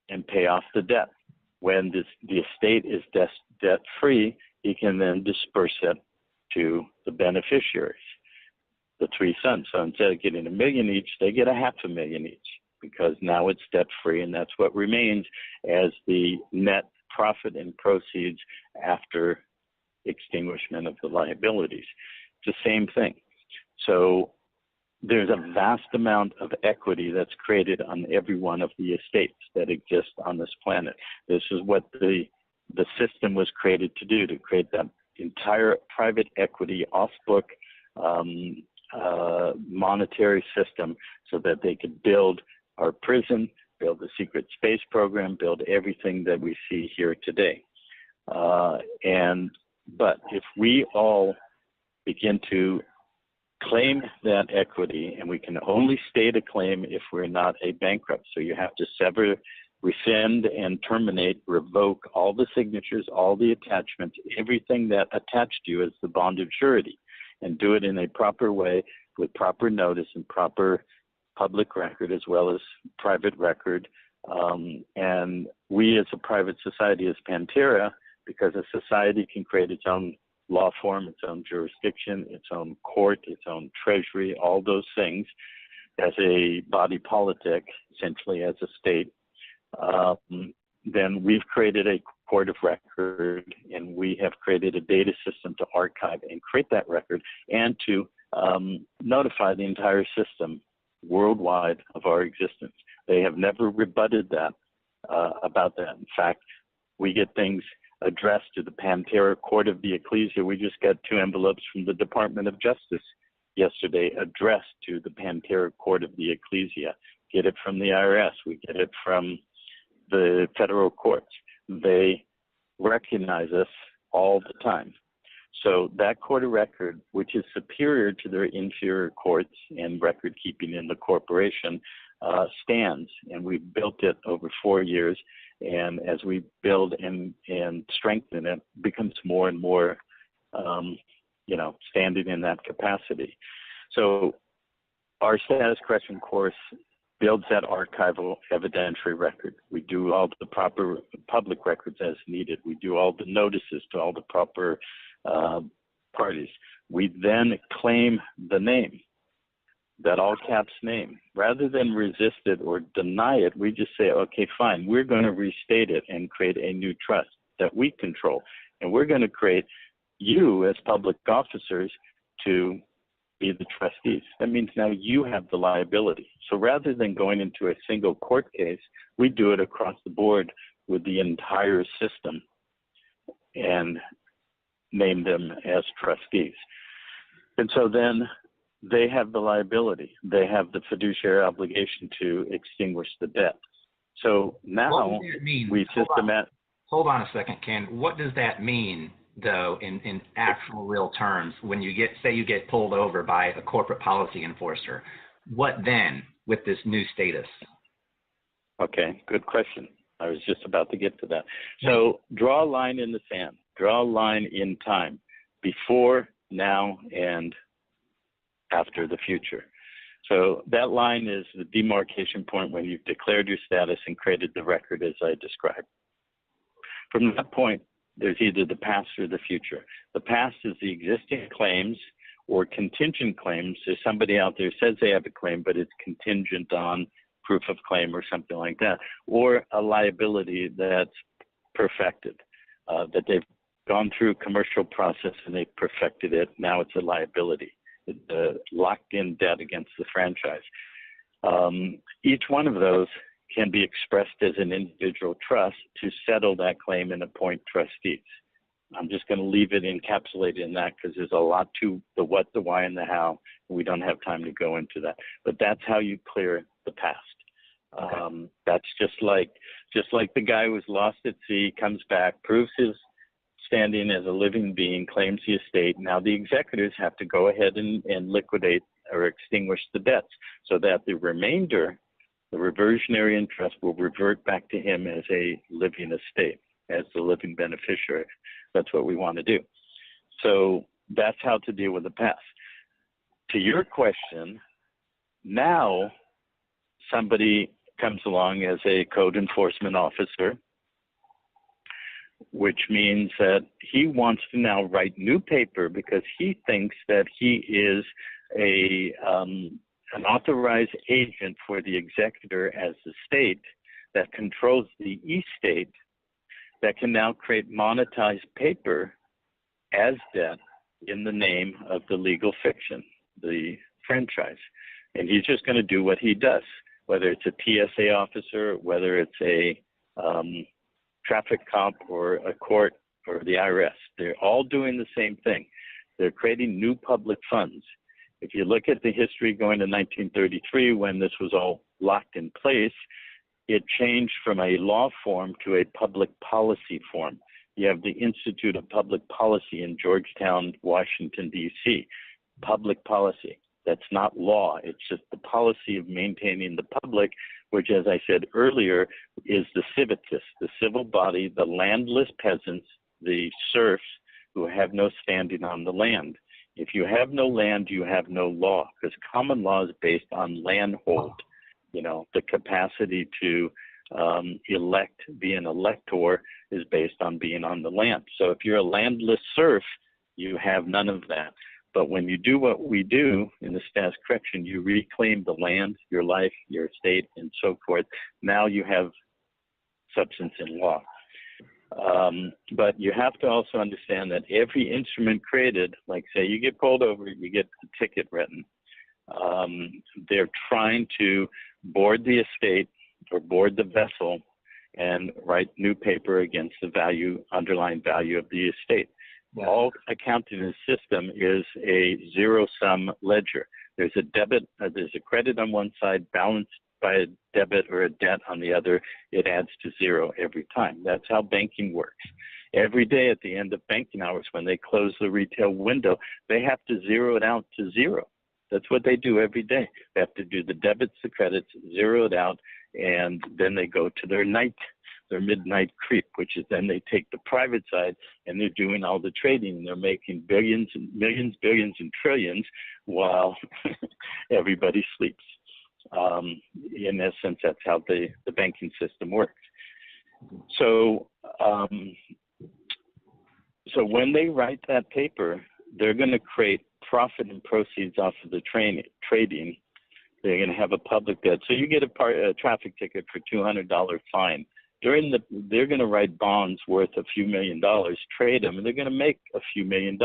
and pay off the debt. When the estate is debt-free, he can then disperse it to the beneficiaries, the three sons. So instead of getting $1 million each, they get $500,000 each, because now it's debt-free, and that's what remains as the net profit and proceeds after extinguishment of the liabilities. It's the same thing. So there's a vast amount of equity that's created on every one of the estates that exist on this planet. This is what the system was created to do, to create that entire private equity off-book monetary system so that they could build our prison, build the secret space program, build everything that we see here today. But if we all begin to claim that equity, and we can only state a claim if we're not a bankrupt. So you have to sever, rescind, and terminate, revoke all the signatures, all the attachments, everything that attached you as the bonded surety, and do it in a proper way with proper notice and proper public record as well as private record. And we as a private society, as Pantera, because a society can create its own law form, its own jurisdiction, its own court, its own treasury, all those things, as a body politic, essentially as a state, then we've created a court of record, and we have created a data system to archive and create that record and to notify the entire system worldwide of our existence. They have never rebutted that about that. In fact, we get things addressed to the Pantera Court of the Ecclesia. We just got 2 envelopes from the Department of Justice yesterday addressed to the Pantera Court of the Ecclesia. Get it from the IRS. We get it from the federal courts. They recognize us all the time. So that court of record, which is superior to their inferior courts and record keeping in the corporation, stands, and we've built it over 4 years. And as we build and strengthen it, becomes more and more, standing in that capacity. So our status correction course builds that archival evidentiary record. We do all the proper public records as needed. We do all the notices to all the proper parties. We then claim the name, that all caps name. Rather than resist it or deny it, we just say, okay, fine, we're going to restate it and create a new trust that we control. And we're going to create you as public officers to be the trustees. That means now you have the liability. So rather than going into a single court case, we do it across the board with the entire system and name them as trustees. And so then they have the liability. They have the fiduciary obligation to extinguish the debt. So now we systematically. Hold on a second, Ken. What does that mean, though, in actual real terms when you get pulled over by a corporate policy enforcer? What then with this new status? Okay, good question. I was just about to get to that. So draw a line in the sand. Draw a line in time, before, now, and after the future. So that line is the demarcation point when you've declared your status and created the record as I described. From that point, there's either the past or the future. The past is the existing claims or contingent claims. There's somebody out there who says they have a claim, but it's contingent on proof of claim or something like that, or a liability that's perfected, that they've gone through commercial process and they've perfected it. Now it's a liability. It's a locked-in debt against the franchise. Each one of those can be expressed as an individual trust to settle that claim and appoint trustees. I'm just going to leave it encapsulated in that because there's a lot to the what, the why, and the how. We don't have time to go into that. But that's how you clear the past. That's just like the guy who was lost at sea, comes back, proves his standing as a living being, claims the estate. Now the executors have to go ahead and liquidate or extinguish the debts so that the remainder, the reversionary interest, will revert back to him as a living estate, as the living beneficiary. That's what we want to do. So that's how to deal with the past. To your question, now somebody comes along as a code enforcement officer, which means that he wants to now write new paper because he thinks that he is an authorized agent for the executor as the state that controls the estate that can now create monetized paper as debt in the name of the legal fiction, the franchise. And he's just going to do what he does, whether it's a TSA officer, whether it's a traffic cop or a court or the IRS. They're all doing the same thing. They're creating new public funds. If you look at the history going to 1933, when this was all locked in place, it changed from a law form to a public policy form. You have the Institute of Public Policy in Georgetown, Washington, D.C. Public policy. That's not law. It's just the policy of maintaining the public, which, as I said earlier, is the civitas, the civil body, the landless peasants, the serfs who have no standing on the land. If you have no land, you have no law, because common law is based on landhold. The capacity to elect, be an elector, is based on being on the land. So if you're a landless serf, you have none of that. But when you do what we do in the status correction, you reclaim the land, your life, your estate, and so forth. Now you have substance in law. But you have to also understand that every instrument created, like say you get pulled over, you get a ticket written. They're trying to board the estate or board the vessel and write new paper against the underlying value of the estate. Yeah. All accounting in the system is a zero-sum ledger. There's a debit, there's a credit on one side, balanced by a debit or a debt on the other. It adds to zero every time. That's how banking works. Every day at the end of banking hours, when they close the retail window, they have to zero it out to zero. That's what they do every day. They have to do the debits, the credits, zero it out, and then they go to their midnight creep, which is then they take the private side and they're doing all the trading. They're making billions and millions, billions and trillions while everybody sleeps. In essence, that's how the banking system works. So when they write that paper, they're going to create profit and proceeds off of the trading. They're going to have a public debt. So you get a traffic ticket for $200 fine. They're going to write bonds worth a few $1 million, trade them, and they're going to make a few $1 million.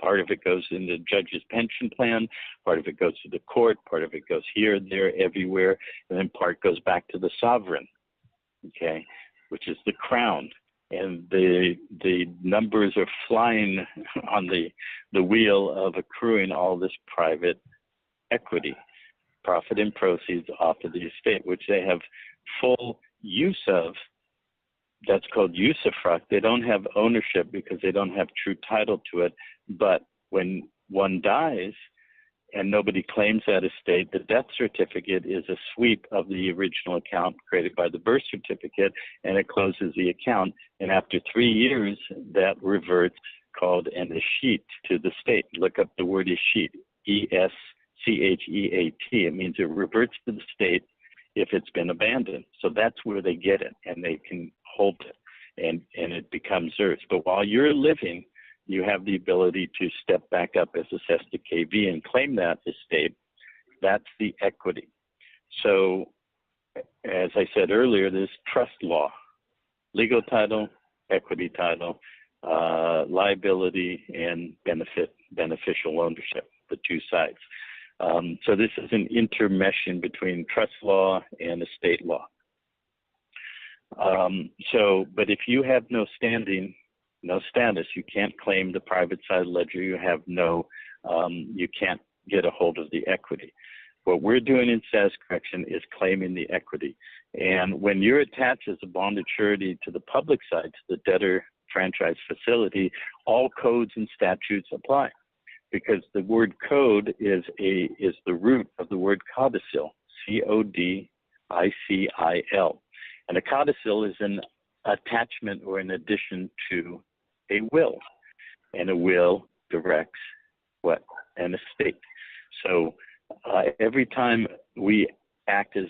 Part of it goes in the judge's pension plan, part of it goes to the court, part of it goes here, there, everywhere, and then part goes back to the sovereign, okay, which is the crown. And the numbers are flying on the wheel of accruing all this private equity, profit and proceeds off of the estate, which they have full use of. That's called ususfruct. They don't have ownership because they don't have true title to it. But when one dies and nobody claims that estate, the death certificate is a sweep of the original account created by the birth certificate, and it closes the account. And after 3 years, that reverts, called an escheat, to the state. Look up the word escheat, E-S-C-H-E-A-T. It means it reverts to the state if it's been abandoned. So that's where they get it, and they can hold it, and it becomes theirs. But while you're living, you have the ability to step back up as assessed to KV and claim that estate. That's the equity. So, as I said earlier, there's trust law, legal title, equity title, liability, and beneficial ownership, the two sides. So this is an intermeshing between trust law and estate law. But if you have no standing, no status, you can't claim the private side ledger. You have you can't get a hold of the equity. What we're doing in status correction is claiming the equity. And when you're attached as a bonded surety to the public side, to the debtor franchise facility, all codes and statutes apply, because the word code is the root of the word codicil, C-O-D-I-C-I-L. And a codicil is an attachment or an addition to a will, and a will directs what? An estate. So every time we act as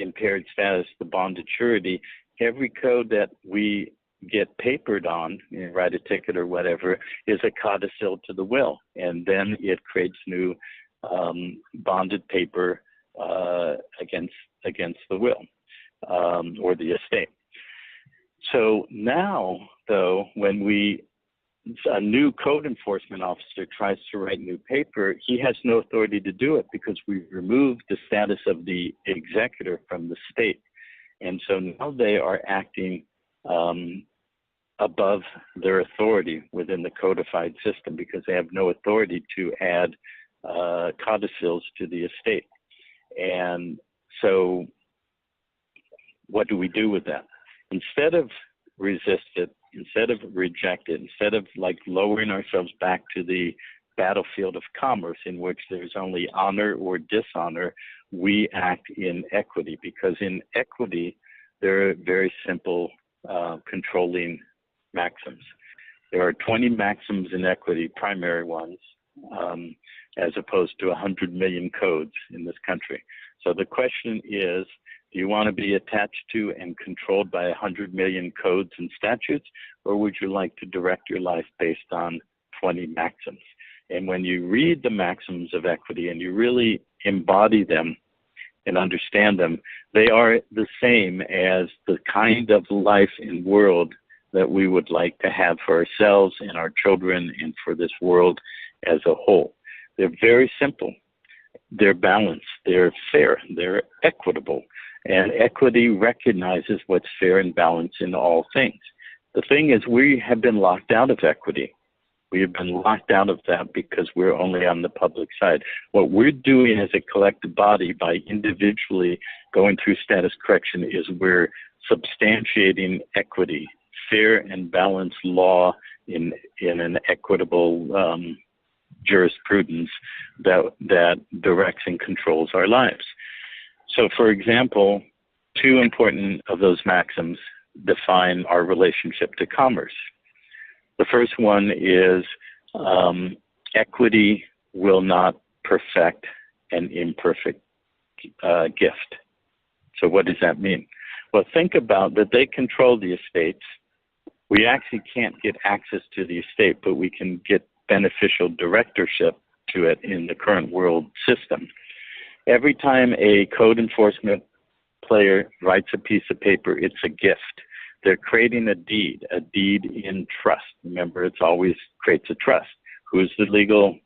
impaired status, the bonded surety, every code that we get papered on, write a ticket or whatever, is a codicil to the will. And then it creates new bonded paper against the will or the estate. So now, though, when a new code enforcement officer tries to write new paper, he has no authority to do it because we removed the status of the executor from the state. And so now they are acting above their authority within the codified system because they have no authority to add codicils to the estate. And so what do we do with that? Instead of resist it, instead of reject it, instead of like lowering ourselves back to the battlefield of commerce in which there's only honor or dishonor, we act in equity, because in equity, there are very simple controlling maxims. There are 20 maxims in equity, primary ones, as opposed to 100 million codes in this country. So the question is, do you want to be attached to and controlled by 100 million codes and statutes, or would you like to direct your life based on 20 maxims? And when you read the maxims of equity and you really embody them and understand them, they are the same as the kind of life and world that we would like to have for ourselves and our children and for this world as a whole. They're very simple. They're balanced. They're fair. They're equitable. And equity recognizes what's fair and balanced in all things. The thing is, we have been locked out of equity. We have been locked out of that because we're only on the public side. What we're doing as a collective body by individually going through status correction is we're substantiating equity, fair and balanced law in an equitable jurisprudence that directs and controls our lives. So, for example, two important of those maxims define our relationship to commerce. The first one is equity will not perfect an imperfect gift. So what does that mean? Well, think about that they control the estates. We actually can't get access to the estate, but we can get beneficial directorship to it in the current world system. Every time a code enforcement player writes a piece of paper, it's a gift. They're creating a deed in trust. Remember, it's always creates a trust. Who's the legal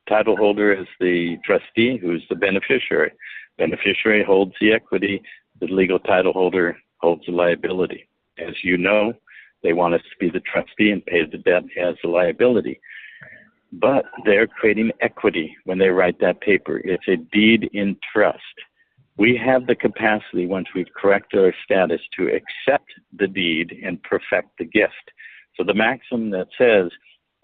title holder is the trustee? Who's the beneficiary? Beneficiary holds the equity. The legal title holder holds the liability. As you know, they want us to be the trustee and pay the debt as the liability. But they're creating equity when they write that paper. It's a deed in trust. We have the capacity, once we've corrected our status, to accept the deed and perfect the gift. So the maxim that says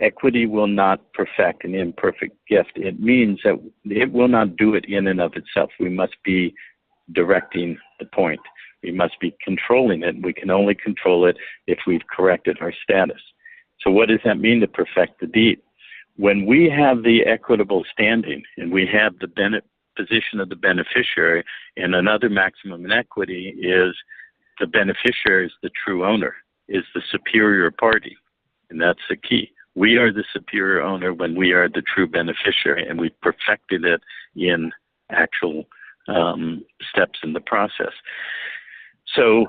equity will not perfect an imperfect gift, it means that it will not do it in and of itself. We must be directing the point. We must be controlling it. We can only control it if we've corrected our status. So what does that mean to perfect the deed? When we have the equitable standing and we have the position of the beneficiary, and another maximum in equity is the beneficiary is the true owner, is the superior party. And that's the key. We are the superior owner when we are the true beneficiary, and we've perfected it in actual steps in the process. So